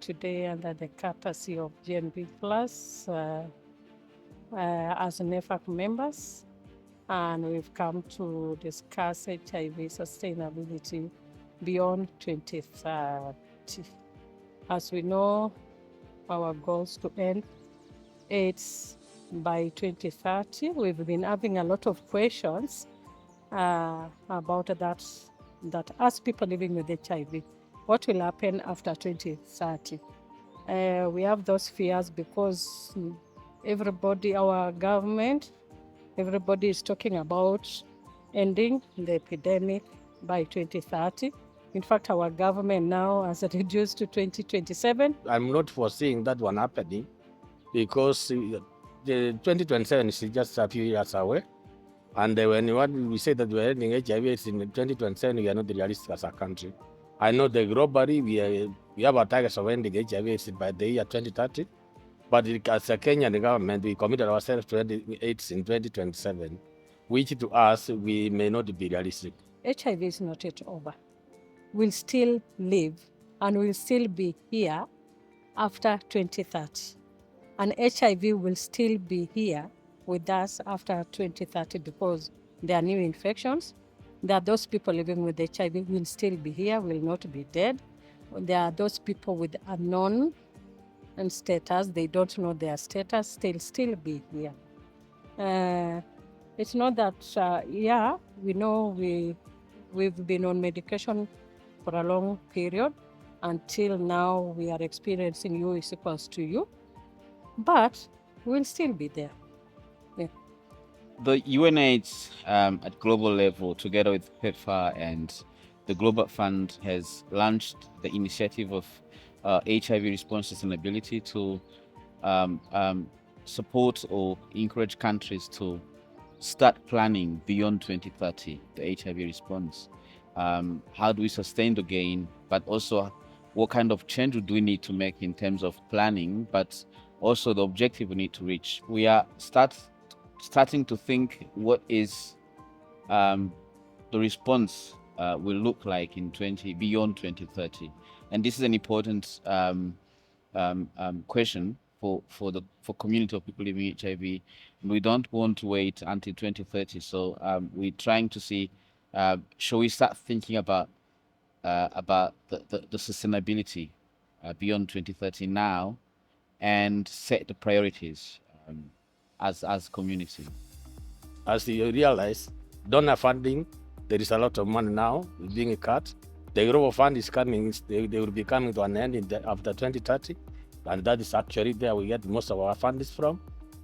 today under the courtesy of GNP Plus as NEFAC members, and we've come to discuss HIV sustainability beyond 2030. As we know, our goals to end AIDS by 2030. We've been having a lot of questions about that as people living with HIV, what will happen after 2030? We have those fears because everybody, our government, everybody is talking about ending the epidemic by 2030. In fact, our government now has reduced to 2027. I'm not foreseeing that one happening because the 2027 is just a few years away. And when we say that we're ending HIV AIDS in 2027, we are not realistic as a country. I know that globally we have our targets of ending HIV AIDS by the year 2030, but as a Kenyan government, we committed ourselves to ending AIDS in 2027, which to us, we may not be realistic. HIV is not yet over. We'll still live and we'll still be here after 2030. And HIV will still be here with us after 2030 because there are new infections. There are those people living with HIV will still be here, will not be dead. There are those people with unknown status, they don't know their status, they'll still be here. It's not that, we know we've been on medication for a long period. Until now, we are experiencing U is equals to U, but we'll still be there. Yeah. The UNAIDS at global level, together with PEPFAR and the Global Fund, has launched the initiative of HIV response sustainability to support or encourage countries to start planning beyond 2030, the HIV response. How do we sustain the gain, but also what kind of change do we need to make in terms of planning, but also the objective we need to reach. We are starting to think what is the response will look like in beyond 2030, and this is an important question for community of people living with HIV. We don't want to wait until 2030, so we're trying to see shall we start thinking about the sustainability beyond 2030 now, and set the priorities as community. As you realize, donor funding, there is a lot of money now being cut. The global fund is coming, they will be coming to an end after 2030, and that is actually where we get most of our funds from.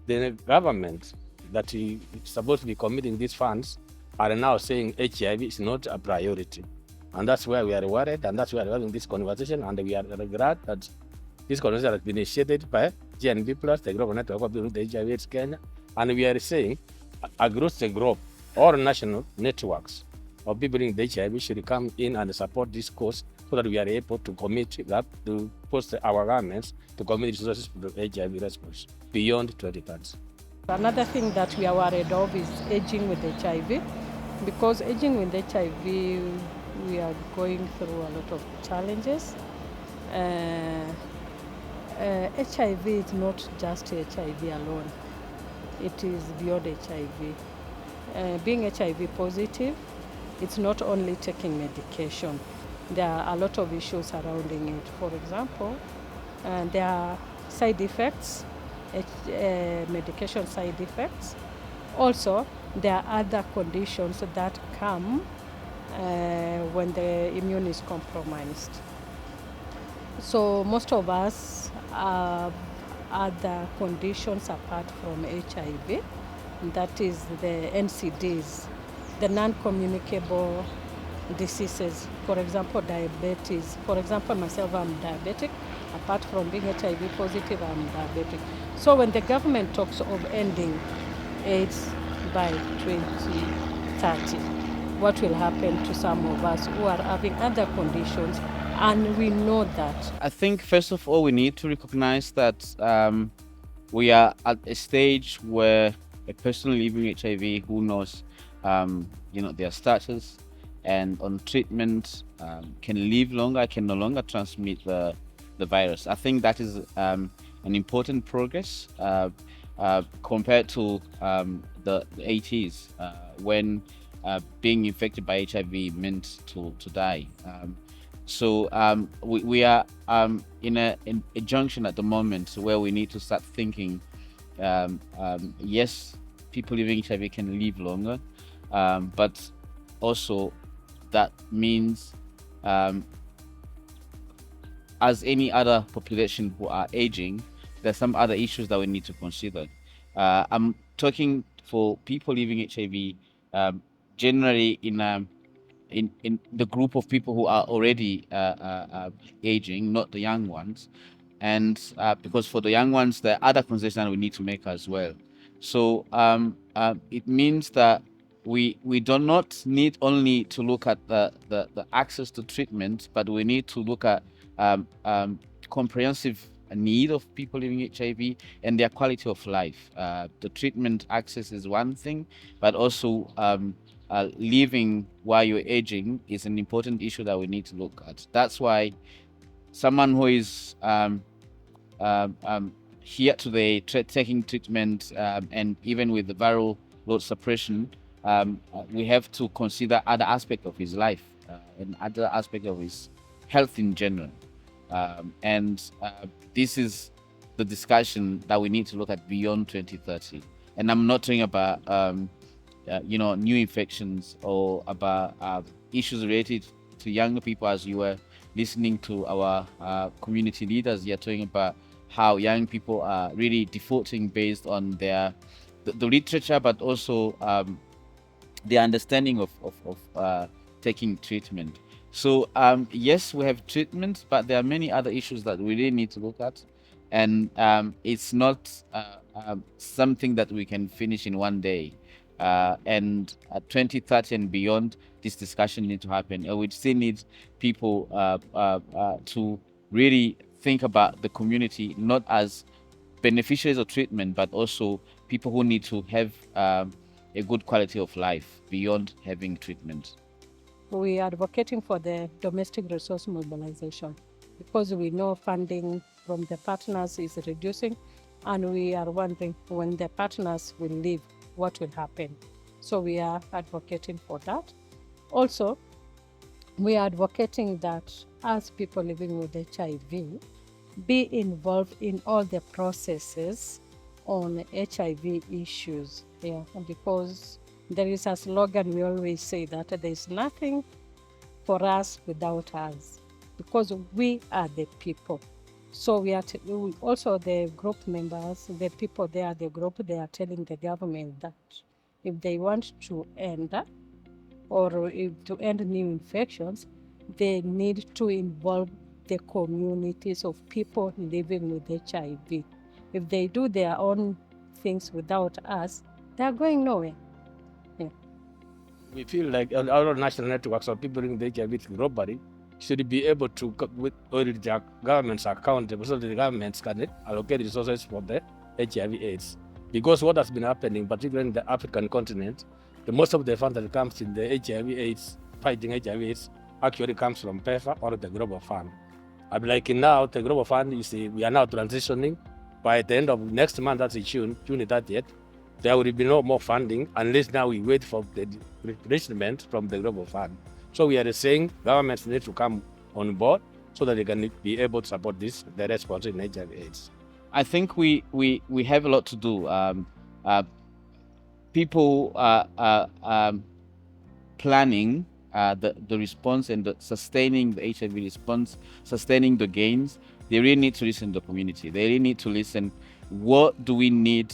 The government that is supposed to be committing these funds are now saying HIV is not a priority. And that's where we are worried, and that's why we are having this conversation, and we are glad that this conversation has been initiated by GNP Plus, the global network of people with HIV/AIDS Kenya, and we are saying across the globe, all national networks of people in HIV should come in and support this cause so that we are able to commit that to post our governments to commit resources to the HIV response beyond 2030. Another thing that we are worried of is aging with HIV, because aging with HIV, we are going through a lot of challenges. HIV is not just HIV alone, it is beyond HIV. Being HIV positive, it's not only taking medication. There are a lot of issues surrounding it. For example, there are side effects, medication side effects. Also, there are other conditions that come when the immune is compromised. So most of us have other conditions apart from HIV, that is the NCDs, the non-communicable diseases. For example, diabetes. For example, myself, I'm diabetic. Apart from being HIV positive, I'm diabetic. So when the government talks of ending AIDS by 2030, what will happen to some of us who are having other conditions, and we know that? I think first of all we need to recognize that we are at a stage where a person living with HIV who knows their status and on treatment can live longer, can no longer transmit the the virus. I think that is an important progress compared to the 80s when being infected by HIV meant to die. We are in a junction at the moment where we need to start thinking, yes, people living with HIV can live longer, but also that means as any other population who are aging, there's some other issues that we need to consider. I'm talking for people living HIV generally in the group of people who are already aging, not the young ones. And because for the young ones, there are other considerations we need to make as well. So it means that we do not need only to look at the access to treatment, but we need to look at comprehensive need of people living with HIV and their quality of life. The treatment access is one thing, but also living while you're aging is an important issue that we need to look at. That's why someone who is here today taking treatment and even with the viral load suppression, we have to consider other aspects of his life and other aspects of his health in general. This is the discussion that we need to look at beyond 2030. And I'm not talking about new infections or about issues related to younger people. As you were listening to our community leaders, you're talking about how young people are really defaulting based on the literature, but also the understanding of taking treatment. So yes, we have treatment, but there are many other issues that we really need to look at, and it's not something that we can finish in one day. And at 2030 and beyond, this discussion needs to happen. And we still need people to really think about the community, not as beneficiaries of treatment, but also people who need to have a good quality of life beyond having treatment. We are advocating for the domestic resource mobilization because we know funding from the partners is reducing, and we are wondering when the partners will leave, what will happen. So we are advocating for that. Also, we are advocating that as people living with HIV, be involved in all the processes on HIV issues. Yeah, because there is a slogan we always say that there is nothing for us without us, because we are the people. So we are also the group members, the people there, the group, they are telling the government that if they want to end to end new infections, they need to involve the communities of people living with HIV. If they do their own things without us, they are going nowhere. Yeah. We feel like our national networks of people living with HIV globally should be able to audit their governments accountable so that the governments can allocate resources for the HIV/AIDS. Because what has been happening, particularly in the African continent, most of the funds that comes in the HIV/AIDS, fighting HIV/AIDS, actually comes from PEPFAR or the Global Fund. And like now, the Global Fund, you see, we are now transitioning. By the end of next month, that's June 30th, there will be no more funding unless now we wait for the replenishment from the Global Fund. So we are saying governments need to come on board so that they can be able to support the response in HIV/AIDS. I think we have a lot to do. People are planning the response and sustaining the HIV response, sustaining the gains. They really need to listen to the community. They really need to listen. What do we need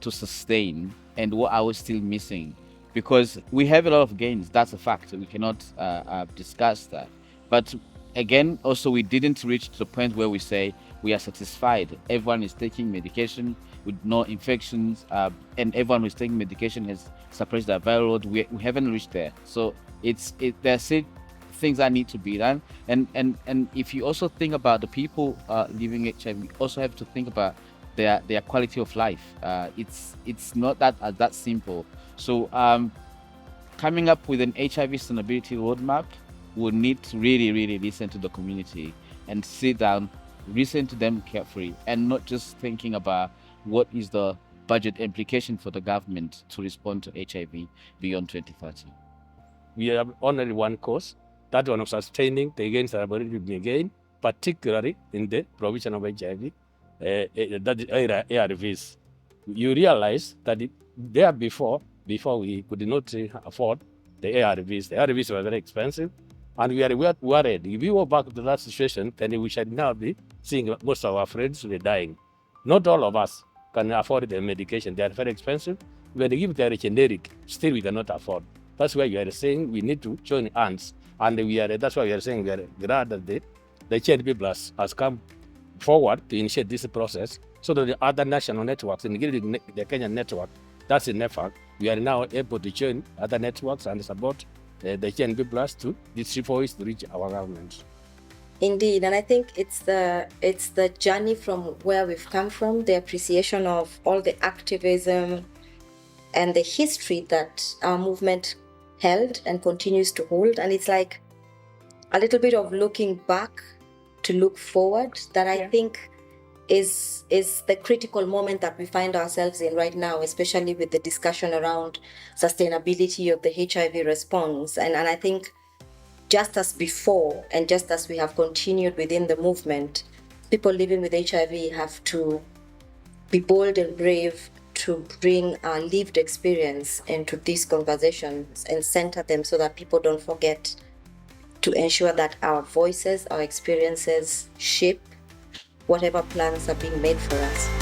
to sustain, and what are we still missing? Because we have a lot of gains. That's a fact. We cannot discuss that. But again, also we didn't reach the point where we say we are satisfied. Everyone is taking medication with no infections, and everyone who's taking medication has suppressed their viral load. We haven't reached there. So there's still things that need to be done. And if you also think about the people living HIV, you also have to think about their quality of life. It's not that simple. So coming up with an HIV sustainability roadmap, we'll need to really listen to the community and sit down listen to them carefully and not just thinking about what is the budget implication for the government to respond to HIV beyond 2030? We have only one course, that one of sustaining the gains that have already been gained, particularly in the provision of HIV, that is ARVs. You realize that there before we could not afford the ARVs. The ARVs were very expensive, and we are worried. If we go back to that situation, then we should now be seeing most of our friends dying. Not all of us can afford the medication. They are very expensive. When they give the generic, still we cannot afford. That's why we are saying we need to join hands, and that's why we are saying we are glad that the HNP Plus has come forward to initiate this process, so that the other national networks, including the Kenyan network, that's in NEFAC, we are now able to join other networks and support the HNP Plus to distribute to reach our government. Indeed, and I think it's the journey from where we've come from, the appreciation of all the activism and the history that our movement held and continues to hold, and it's like a little bit of looking back to look forward that I think is the critical moment that we find ourselves in right now, especially with the discussion around sustainability of the HIV response. And I think just as before, and just as we have continued within the movement, people living with HIV have to be bold and brave to bring our lived experience into these conversations and center them so that people don't forget to ensure that our voices, our experiences shape whatever plans are being made for us.